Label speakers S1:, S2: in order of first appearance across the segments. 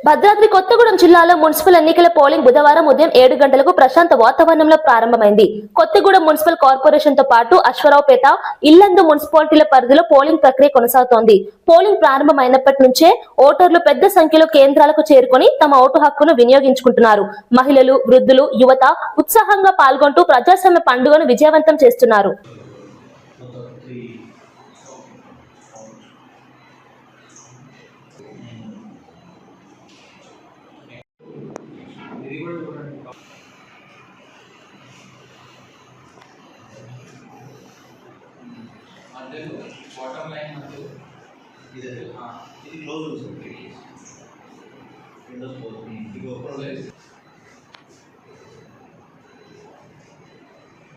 S1: భద్రాద్రి కొత్తగూడెం జిల్లాలో మున్సిపల్ ఎన్నికల పోలింగ్ బుధవారం ఉదయం 7 గంటలకు ప్రశాంత వాతావరణంలో ప్రారంభమైంది. కొత్తగూడెం మున్సిపల్ కార్పొరేషన్ తో పాటు అశ్వరావుపేట, ఇల్లందు మున్సిపాలిటీల పరిధిలో పోలింగ్ ప్రక్రియ కొనసాగుతోంది. పోలింగ్ ప్రారంభమైనప్పటి నుంచే ఓటర్లు పెద్ద సంఖ్యలో కేంద్రాలకు చేరుకొని తమ ఓటు హక్కును వినియోగించుకుంటున్నారు. మహిళలు, వృద్ధులు, యువత ఉత్సాహంగా పాల్గొంటూ ప్రజాస్వామ్య పండుగను విజయవంతం చేస్తున్నారు.
S2: బాటమ్ లైన్ మధ్యలో ఇది క్లోజ్ ఉంది విండోస్ క్లోజ్ ఇది ఓపెన్ లేదు.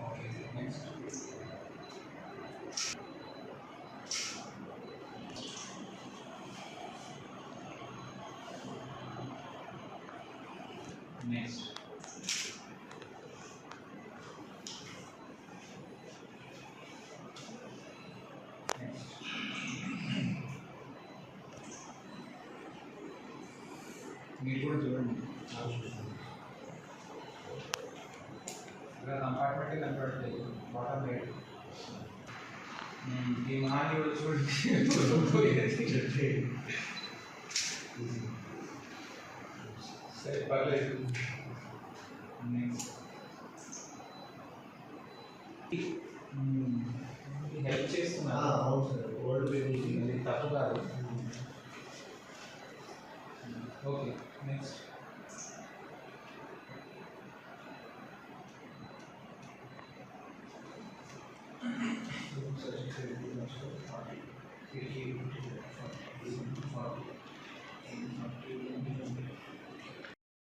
S2: ఓకే నెక్స్ట్ నెక్స్ట్ మీరు కూడా చూడండి. ఇక్కడ కంపార్ట్మెంటే కనపడట్లేదు. బాటమ్ రైట్ ఈ మహాని కూడా చూడండి. సరే పర్లేదు. నెక్స్ట్ హెల్ప్ చేస్తున్నా. అవును సార్, ఓల్డ్ పీపుల్కి తప్పు కాదు. Okay next